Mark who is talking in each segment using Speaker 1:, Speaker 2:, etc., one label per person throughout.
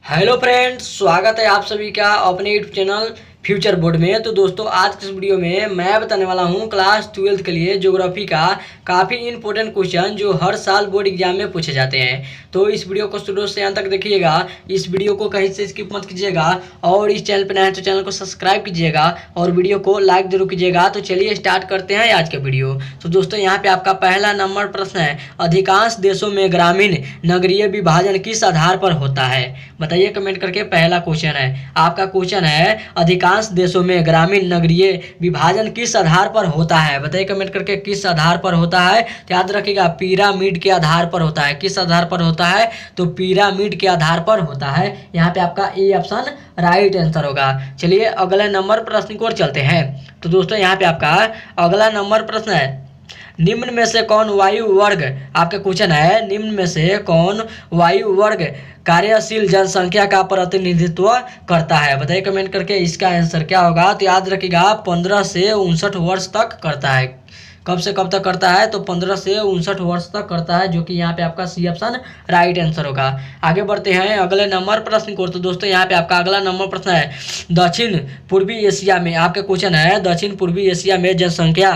Speaker 1: Hello friends, स्वागत है आप सभी का अपने यूट्यूब चैनल फ्यूचर बोर्ड में। तो दोस्तों, आज की इस वीडियो में मैं बताने वाला हूं क्लास 12th के लिए ज्योग्राफी का काफ़ी इंपॉर्टेंट क्वेश्चन जो हर साल बोर्ड एग्जाम में पूछे जाते हैं। तो इस वीडियो को शुरू से अंत तक देखिएगा, इस वीडियो को कहीं से स्किप मत कीजिएगा और इस चैनल पर नए हैं तो चैनल को सब्सक्राइब कीजिएगा और वीडियो को लाइक जरूर कीजिएगा। तो चलिए स्टार्ट करते हैं आज का वीडियो। तो दोस्तों, यहाँ पे आपका पहला नंबर प्रश्न है, अधिकांश देशों में ग्रामीण नगरीय विभाजन किस आधार पर होता है? बताइए कमेंट करके। पहला क्वेश्चन है आपका, क्वेश्चन है अधिकांश देशों में ग्रामीण नगरीय विभाजन किस आधार पर होता है? बताइए कमेंट करके, किस आधार पर होता है? तो याद रखिएगा, पिरामिड के आधार पर होता है। किस आधार पर होता है? तो पिरामिड के आधार पर होता है। यहाँ पे आपका ए ऑप्शन राइट आंसर होगा। चलिए अगले नंबर प्रश्न की ओर चलते हैं। तो दोस्तों, यहाँ पे आपका अगला नंबर प्रश्न है, निम्न में से कौन वायु वर्ग, आपका क्वेश्चन है, निम्न में से कौन वायु वर्ग कार्यशील जनसंख्या का प्रतिनिधित्व करता है? बताइए कमेंट करके इसका आंसर क्या होगा। तो याद रखिएगा, 15 से 59 वर्ष तक करता है। कब से कब तक करता है? तो 15 से 59 वर्ष तक करता है, जो कि यहाँ पे आपका सी ऑप्शन राइट आंसर होगा। आगे बढ़ते हैं अगले नंबर प्रश्न को। तो दोस्तों, यहाँ पे आपका अगला नंबर प्रश्न है, दक्षिण पूर्वी एशिया में, आपका क्वेश्चन है, दक्षिण पूर्वी एशिया में जनसंख्या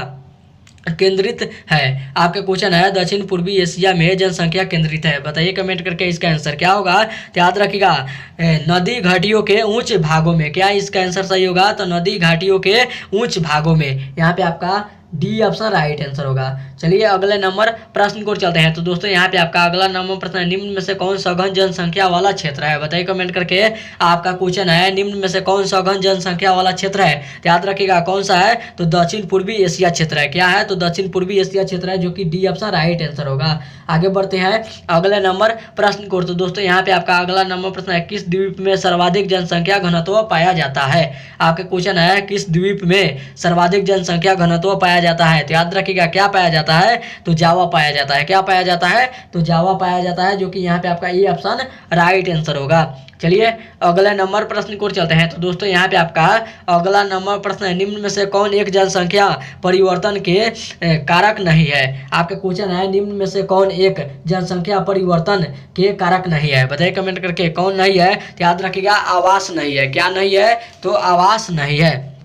Speaker 1: केंद्रित है। आपका क्वेश्चन है, दक्षिण पूर्वी एशिया में जनसंख्या केंद्रित है। बताइए कमेंट करके इसका आंसर क्या होगा। तो याद रखिएगा, नदी घाटियों के उच्च भागों में। क्या इसका आंसर सही होगा? तो नदी घाटियों के उच्च भागों में। यहाँ पे आपका डी ऑप्शन राइट आंसर होगा। चलिए अगले नंबर प्रश्न को चलते हैं। तो दोस्तों, यहाँ पे आपका अगला नंबर प्रश्न है, निम्न में से कौन सघन जनसंख्या वाला क्षेत्र है? बताइए कमेंट करके। आपका क्वेश्चन है, निम्न में से कौन सघन जनसंख्या वाला क्षेत्र है? तो याद रखिएगा, कौन सा है? तो दक्षिण पूर्वी एशिया क्षेत्र है। क्या है? तो दक्षिण पूर्वी एशिया क्षेत्र है, जो कि डी ऑप्शन राइट आंसर होगा। आगे बढ़ते हैं अगले नंबर प्रश्न को। तो दोस्तों, यहाँ पे आपका अगला नंबर प्रश्न है, किस द्वीप में सर्वाधिक जनसंख्या घनत्व पाया जाता है? आपका क्वेश्चन है, किस द्वीप में सर्वाधिक जनसंख्या घनत्व पाया जाता है? तो याद रखिएगा, क्या पाया जाता है? तो जावा पाया जाता है। क्या पाया जाता है? तो जावा पाया जाता है, जो कि यहाँ पे आपका ए ऑप्शन राइट आंसर होगा। चलिए अगले नंबर प्रश्न को चलते हैं। तो दोस्तों, यहाँ पे आपका अगला नंबर प्रश्न है, निम्न में से कौन एक जनसंख्या परिवर्तन के कारक नहीं है? आपका क्वेश्चन है, निम्न में से कौन एक जनसंख्या परिवर्तन के कारक नहीं है? बताइए कमेंट करके, कौन नहीं है? तो याद रखिएगा, आवास नहीं है। क्या नहीं है? तो आवास नहीं है।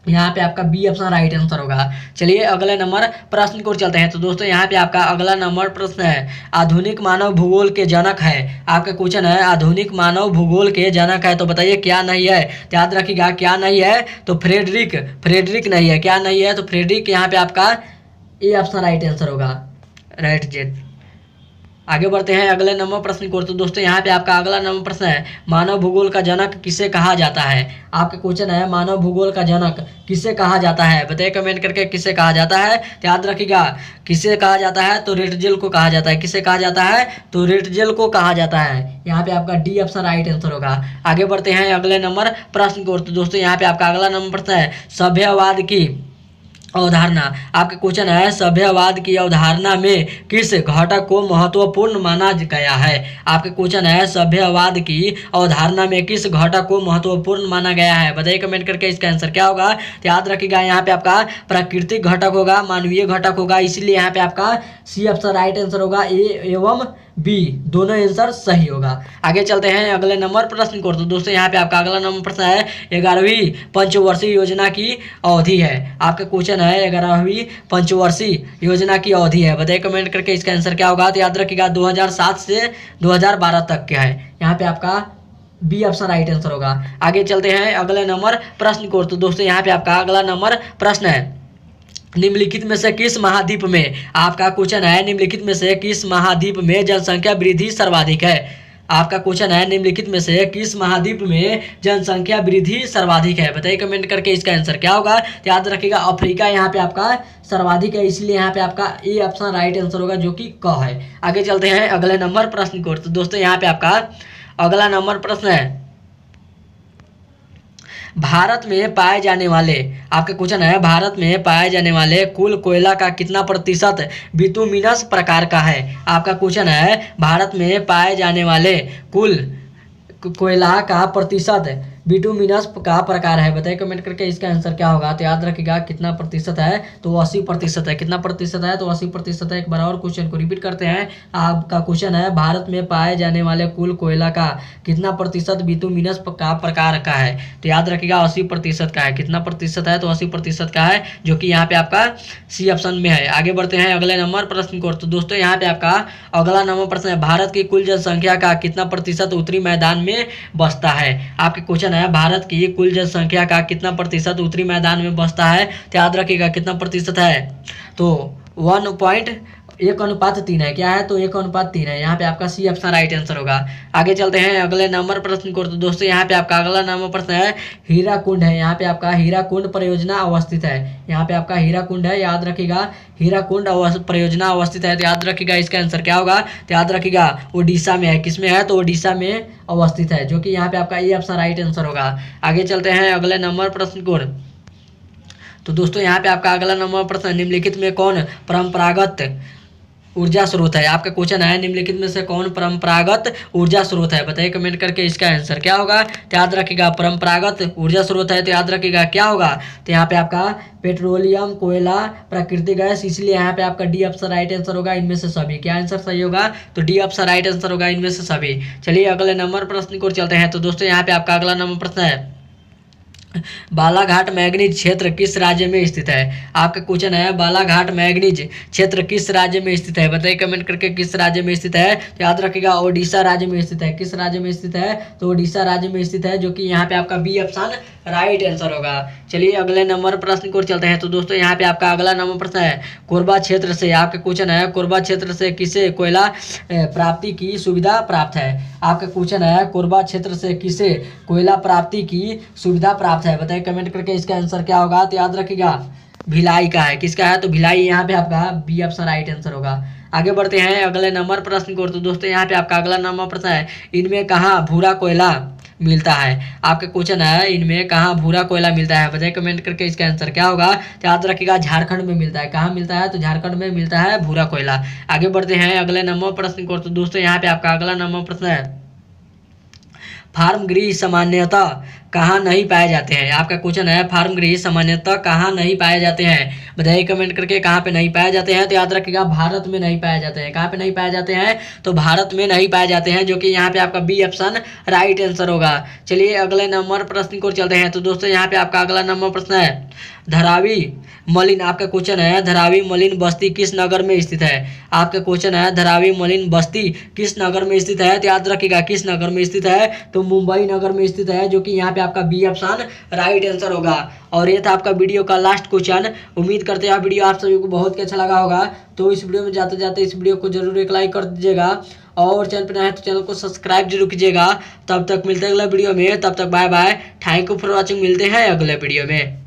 Speaker 1: यहाँ पे आपका बी ऑप्शन राइट आंसर होगा। चलिए अगले नंबर प्रश्न को चलते हैं। तो दोस्तों, यहाँ पे आपका अगला नंबर प्रश्न है, आधुनिक मानव भूगोल के जनक है। आपका क्वेश्चन है, आधुनिक मानव भूगोल के जनक है। तो बताइए क्या नहीं है? तो याद रखिएगा, क्या नहीं है? तो फ्रेडरिक नहीं है। क्या नहीं है? तो फ्रेडरिक। यहाँ पे आपका ए ऑप्शन राइट आंसर होगा, राइट जेड। आगे बढ़ते हैं अगले नंबर प्रश्न को। तो दोस्तों, यहाँ पे आपका अगला नंबर प्रश्न है, मानव भूगोल का जनक किसे कहा जाता है? आपका क्वेश्चन है, मानव भूगोल का जनक किसे कहा जाता है? बताइए कमेंट करके, किसे कहा जाता है? तो याद रखिएगा, किसे कहा जाता है? तो रेटजेल को कहा जाता है। किसे कहा जाता है? तो रेटजेल को कहा जाता है। यहाँ पे आपका डी ऑप्शन राइट आंसर होगा। आगे बढ़ते हैं अगले नंबर प्रश्न को। तो दोस्तों, यहाँ पे आपका अगला नंबर प्रश्न है, सभ्यवाद की अवधारणा। आपका क्वेश्चन है, सभ्यवाद की अवधारणा में किस घटक को महत्वपूर्ण माना गया है? आपका क्वेश्चन है, सभ्यवाद की अवधारणा में किस घटक को महत्वपूर्ण माना गया है? बताइए कमेंट करके इसका आंसर क्या होगा। तो याद रखिएगा, यहाँ पे आपका प्राकृतिक घटक होगा, मानवीय घटक होगा, इसलिए यहाँ पे आपका सी ऑप्शन राइट आंसर होगा। ए एवं बी दोनों आंसर सही होगा। आगे चलते हैं अगले नंबर प्रश्न को। तो दोस्तों, यहाँ पे आपका अगला नंबर प्रश्न है, 11वीं पंचवर्षीय योजना की अवधि है। आपका क्वेश्चन है, 11वीं पंचवर्षीय योजना की अवधि है। बताइए कमेंट करके इसका आंसर क्या होगा। तो याद रखिएगा, 2007 से 2012 तक का है। यहाँ पे आपका बी ऑप्शन राइट आंसर होगा। आगे चलते हैं अगले नंबर प्रश्न को। तो दोस्तों, यहाँ पे आपका अगला नंबर प्रश्न है, निम्नलिखित में से किस महाद्वीप में, आपका क्वेश्चन है, निम्नलिखित में से किस महाद्वीप में जनसंख्या वृद्धि सर्वाधिक है? आपका क्वेश्चन है, निम्नलिखित में से किस महाद्वीप में जनसंख्या वृद्धि सर्वाधिक है? बताइए कमेंट करके इसका आंसर क्या होगा। तो याद रखिएगा, अफ्रीका यहाँ पे आपका सर्वाधिक है, इसलिए यहाँ पे आपका ए ऑप्शन राइट आंसर होगा, जो कि क है। आगे चलते हैं अगले नंबर प्रश्न को। तो दोस्तों, यहाँ पे आपका अगला नंबर प्रश्न है, भारत में पाए जाने वाले, आपका क्वेश्चन है, भारत में पाए जाने वाले कुल कोयला का कितना प्रतिशत बिटुमिनस प्रकार का है? आपका क्वेश्चन है, भारत में पाए जाने वाले कुल कोयला का प्रतिशत बिटुमिनस का प्रकार है? बताइए कमेंट करके इसका आंसर क्या होगा। तो याद रखिएगा कितना प्रतिशत है, तो 80% है। कितना प्रतिशत है, तो 80% है। एक बार और क्वेश्चन को रिपीट करते हैं। आपका क्वेश्चन है भारत में पाए जाने वाले कुल कोयला का कितना प्रतिशत बिटुमिनस का प्रकार का है? तो याद रखिएगा 80% का है। कितना प्रतिशत है, तो 80% का है, जो कि यहाँ पे आपका सी ऑप्शन में है। आगे बढ़ते हैं अगले नंबर प्रश्न को। तो दोस्तों यहाँ पे आपका अगला नंबर प्रश्न है, भारत की कुल जनसंख्या का कितना प्रतिशत उत्तरी मैदान में बसता है? आपके क्वेश्चन है भारत की कुल जनसंख्या का कितना प्रतिशत उत्तरी मैदान में बसता है? तो याद रखिएगा कितना प्रतिशत है, तो 1:1:3 है। क्या है, तो 1:3 है। यहाँ पे आपका सी ऑप्शन राइट आंसर होगा। आगे चलते हैं अगले नंबर प्रश्न को। तो दोस्तों यहाँ पे आपका अगला नंबर प्रश्न है, हीराकुंड है। यहाँ पे आपका हीराकुंड परियोजना अवस्थित है। यहाँ पे आपका हीराकुंड है, याद रखिएगा हीराकुंड परियोजना अवस्थित है। तो याद रखिएगा इसका आंसर क्या होगा। तो याद रखिएगा उड़ीसा में है। किसमें है, तो उड़ीसा में अवस्थित है, जो कि यहाँ पे आपका ए ऑप्शन राइट आंसर होगा। आगे चलते हैं अगले नंबर प्रश्न को। तो दोस्तों यहाँ पे आपका अगला नंबर प्रश्न, निम्नलिखित में कौन परंपरागत ऊर्जा स्रोत है? आपका क्वेश्चन है निम्नलिखित में से कौन परंपरागत ऊर्जा स्रोत है? बताइए कमेंट करके इसका आंसर क्या होगा। तो याद रखिएगा परंपरागत ऊर्जा स्रोत है, तो याद रखिएगा क्या होगा। तो यहाँ पे आपका पेट्रोलियम, कोयला, प्राकृतिक गैस, इसलिए यहाँ पे आपका डी ऑप्शन राइट आंसर होगा इनमें से सभी। क्या आंसर सही होगा, तो डी ऑप्शन राइट आंसर होगा इनमें से सभी। चलिए अगले नंबर प्रश्न को चलते हैं। तो दोस्तों यहाँ पे आपका अगला नंबर प्रश्न है, बालाघाट मैंगनीज क्षेत्र किस राज्य में स्थित है? आपका क्वेश्चन है बालाघाट मैंगनीज क्षेत्र किस राज्य में स्थित है? बताइए कमेंट करके किस राज्य में स्थित है। तो याद रखिएगा ओडिशा राज्य में स्थित है। किस राज्य में स्थित है, तो ओडिशा राज्य में स्थित है, जो कि यहाँ पे आपका बी ऑप्शन राइट आंसर होगा। चलिए अगले नंबर प्रश्न को चलते हैं। तो दोस्तों यहाँ पे आपका अगला नंबर प्रश्न है, कोरबा क्षेत्र से, आपका क्वेश्चन है कोरबा क्षेत्र से किसे कोयला प्राप्ति की सुविधा प्राप्त है? आपका क्वेश्चन है कोरबा क्षेत्र से किसे कोयला प्राप्ति की सुविधा प्राप्त है? बताइए कमेंट करके इसका आंसर क्या होगा। तो याद रखिएगा भिलाई का है। किसका है, तो भिलाई, यहाँ पे आपका बी ऑप्शन राइट आंसर होगा। आगे बढ़ते हैं अगले नंबर प्रश्न को। तो दोस्तों यहाँ पे आपका अगला नंबर प्रश्न है, इनमें कहाँ भूरा कोयला मिलता है? आपका क्वेश्चन है इनमें कहाँ भूरा कोयला मिलता है? बताइए कमेंट करके इसका आंसर क्या होगा। तो याद रखिएगा झारखंड में मिलता है। कहाँ मिलता है, तो झारखंड में मिलता है भूरा कोयला। आगे बढ़ते हैं अगले नंबर प्रश्न को। तो दोस्तों यहाँ पे आपका अगला नंबर प्रश्न है, फार्म गृह सामान्यतः कहाँ नहीं पाए जाते हैं? आपका क्वेश्चन है फार्म गृह सामान्यतः कहाँ नहीं पाए जाते हैं? बताइए कमेंट करके कहाँ पे नहीं पाए जाते हैं। तो याद रखिएगा भारत में नहीं पाए जाते हैं। कहाँ पे नहीं पाए जाते हैं, तो भारत में नहीं पाए जाते हैं, जो कि यहाँ पे आपका बी ऑप्शन राइट आंसर होगा। चलिए अगले नंबर प्रश्न को चलते हैं। तो दोस्तों यहाँ पे आपका अगला नंबर प्रश्न है, धरावी मलिन, आपका क्वेश्चन है धरावी मलिन बस्ती किस नगर में स्थित है? आपका क्वेश्चन है धरावी मलिन बस्ती किस नगर में स्थित है? तो याद रखिएगा किस नगर में स्थित है, तो मुंबई नगर में स्थित है, जो कि यहाँ पे आपका बी ऑप्शन राइट आंसर होगा। और ये था आपका वीडियो का लास्ट क्वेश्चन। उम्मीद करते हैं वीडियो आप सभी को बहुत ही अच्छा लगा होगा। तो इस वीडियो में जाते जाते इस वीडियो को जरूर एक लाइक कर दीजिएगा, और चैनल पर नया है तो चैनल को सब्सक्राइब जरूर कीजिएगा। तब तक मिलते हैं अगले वीडियो में, तब तक bye bye, thank you for watching. मिलते हैं अगले वीडियो में।